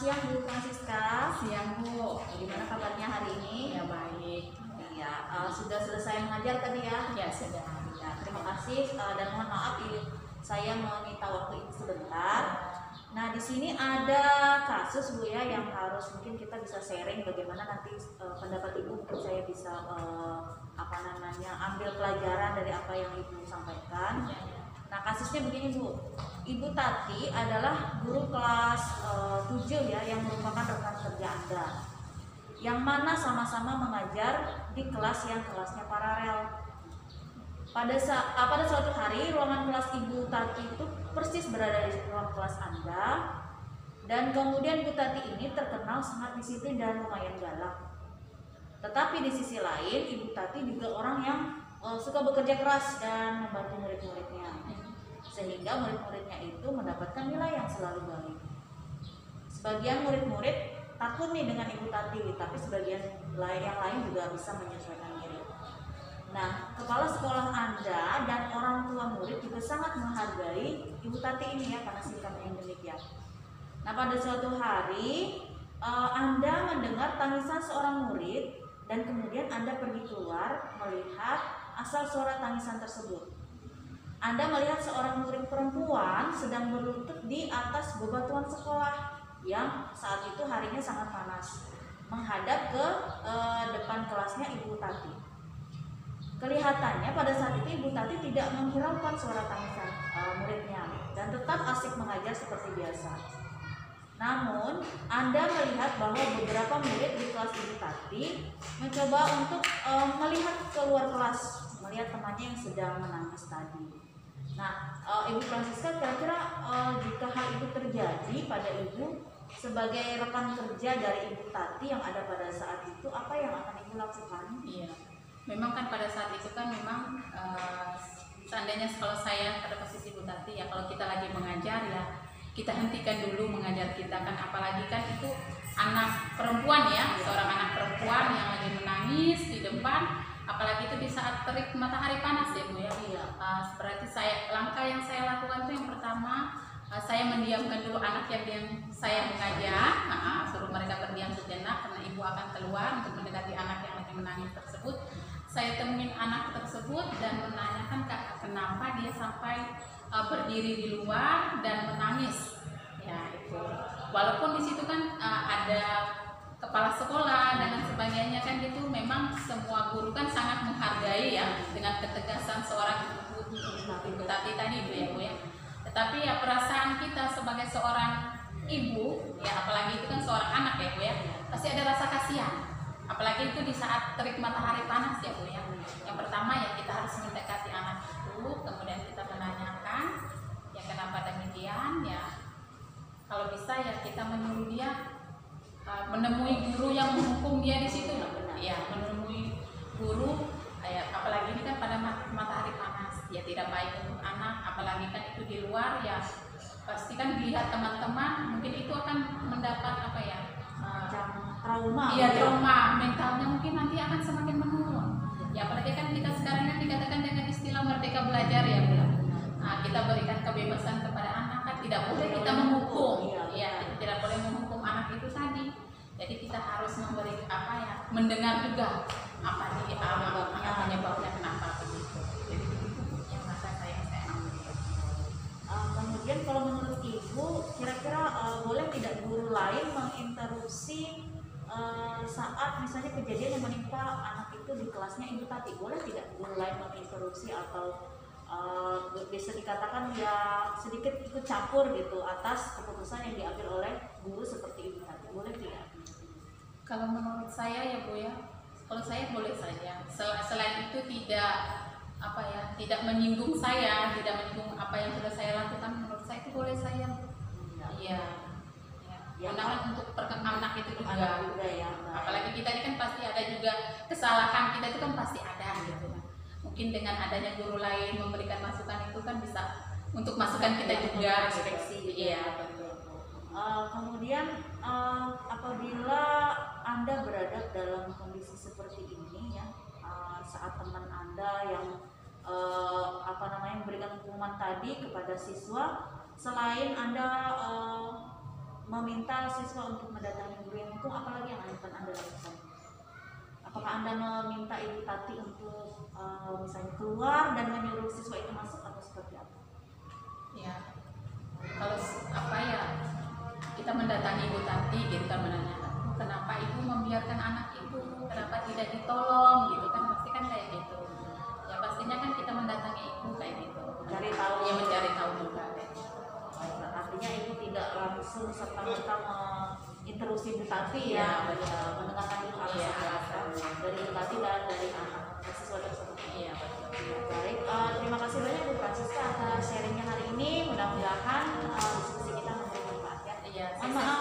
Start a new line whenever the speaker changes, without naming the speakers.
siang Bu Francisca.
Siang Bu,
Gimana kabarnya hari ini?
ya baik.
Ya, sudah selesai mengajar tadi ya?
Ya sudah.
Ya, terima kasih dan mohon maaf saya meminta waktu Ibu sebentar. Nah, di sini ada kasus Bu ya yang harus mungkin kita bisa sharing bagaimana nanti pendapat Ibu, mungkin saya bisa ambil pelajaran dari apa yang Ibu sampaikan. Nah, kasusnya begini Bu, Ibu Tati adalah guru kelas 7 ya, yang merupakan rekan kerja Anda, yang mana sama-sama mengajar di kelas yang kelasnya paralel. Pada suatu hari, ruangan kelas Ibu Tati itu persis berada di ruang kelas Anda, dan kemudian Ibu Tati ini terkenal sangat disiplin dan lumayan galak. Tetapi di sisi lain, Ibu Tati juga orang yang suka bekerja keras dan membantu murid-muridnya, sehingga murid-muridnya itu mendapatkan nilai yang selalu baik. Sebagian murid-murid takut nih dengan Ibu Tati, tapi sebagian yang lain juga bisa menyesuaikan diri. Nah, kepala sekolah Anda dan orang tua murid juga sangat menghargai Ibu Tati ini ya, karena sikapnya yang demikian. Nah, pada suatu hari Anda mendengar tangisan seorang murid, dan kemudian Anda pergi keluar melihat asal suara tangisan tersebut. Anda melihat seorang murid perempuan sedang berlutut di atas bebatuan sekolah yang saat itu harinya sangat panas, menghadap ke depan kelasnya Ibu Tati. Kelihatannya pada saat itu Ibu Tati tidak menghiraukan suara tangisan muridnya dan tetap asik mengajar seperti biasa. Namun, Anda melihat bahwa beberapa murid di kelas Ibu Tati mencoba untuk melihat keluar kelas, melihat temannya yang sedang menangis tadi. Nah, Ibu Francisca, kira-kira jika hal itu terjadi pada Ibu sebagai rekan kerja dari Ibu Tati yang ada pada saat itu, apa yang akan Ibu lakukan?
Iya, memang kan pada saat itu kan memang seandainya kalau saya pada posisi Bu Tati ya, kalau kita lagi mengajar ya kita hentikan dulu mengajar kita kan, apalagi kan itu anak perempuan ya, seorang anak perempuan yang lagi menangis di depan, apalagi itu di saat terik matahari panas ya Bu ya. Berarti langkah yang saya lakukan itu yang pertama, saya mendiamkan dulu anak yang saya mengajar, suruh mereka berdiam sejenak karena ibu akan keluar untuk mendekati anak yang lagi menangis tersebut. Saya temuin anak tersebut dan menanyakan kenapa dia sampai berdiri di luar dan menangis. Ya itu. Walaupun di situ kan ada kepala sekolah dan sebagainya kan, itu memang semua guru kan sangat menghargai ya dengan ketegasan seorang ibu Tati tadi Bu ya. Tetapi ya perasaan kita sebagai seorang ibu ya, apalagi itu kan seorang anak ya Bu ya, pasti ada rasa kasihan. Apalagi itu di saat terik matahari panas ya Bu ya. Yang pertama ya kita harus mendekati anak itu, kemudian kita menanyakan ya kenapa demikian ya. Kalau bisa ya kita menyuruh dia menemui guru yang menghukum dia di situ. Ya, menemui guru ya, apalagi ini kan pada matahari panas ya, tidak baik untuk anak, apalagi kan itu di luar ya, pasti kan dilihat teman-teman, mungkin itu akan mendapat apa ya,
trauma.
Iya, trauma mentalnya mungkin nanti akan semakin menurun. Ya, apalagi kan kita sekarang kan dikatakan dengan istilah merdeka belajar ya Bu. Kita berikan kebebasan kepada anak kan, tidak boleh kita menghukum. Ya, tidak boleh menghukum anak itu tadi. Jadi kita harus memberi mendengar juga apa penyebabnya kenapa begitu. Jadi itu yang rasa saya ambil.
Kemudian kalau menurut Ibu, kira-kira boleh tidak guru lain menginterupsi saat misalnya kejadian yang menimpa anak itu di kelasnya Ibu Tati? Boleh tidak guru lain menginterupsi atau bisa dikatakan ya sedikit ikut campur gitu atas keputusan yang diambil oleh guru seperti Ibu Tati? Boleh tidak?
Kalau menurut saya ya Bu ya, kalau saya boleh saja. Selain itu tidak menyinggung saya, tidak menyinggung apa yang sudah saya lakukan, menurut saya itu boleh saya. Iya. Undangan untuk anak itu juga
ya.
Apalagi kita ini kan pasti ada juga kesalahan kita itu kan pasti ada gitu. Mungkin dengan adanya guru lain memberikan masukan itu kan bisa untuk masukan kita juga
inspeksi.
Iya.
Kemudian apabila Anda berada dalam kondisi seperti ini ya, saat teman Anda yang memberikan hukuman tadi kepada siswa, selain Anda meminta siswa untuk mendatangi guru yang hukum, apalagi yang akan Anda lakukan? Apakah Anda meminta Ibu Tati untuk misalnya keluar dan menyuruh siswa itu masuk atau seperti apa?
Ya, kalau apa ya, kita mendatangi Ibu Tati gitu kan, menanyakan kenapa Ibu membiarkan anak Ibu, kenapa tidak ditolong gitu kan, pasti kan kayak gitu. Ya pastinya kan kita mendatangi Ibu kayak gitu.
Mencari tahu.
Ya mencari tahu juga.
Artinya Ibu tidak langsung serta-merta menginterupsi Bu Tati ya, mendengarkan dulu alasan dari Bu Tati dan dari anak siswa tersebut.
Iya betul.
Baik, terima kasih banyak Bu Francisca atas sharingnya hari ini. Mudah-mudahan diskusi kita memberi manfaat ya.
Iya.
Mohon maaf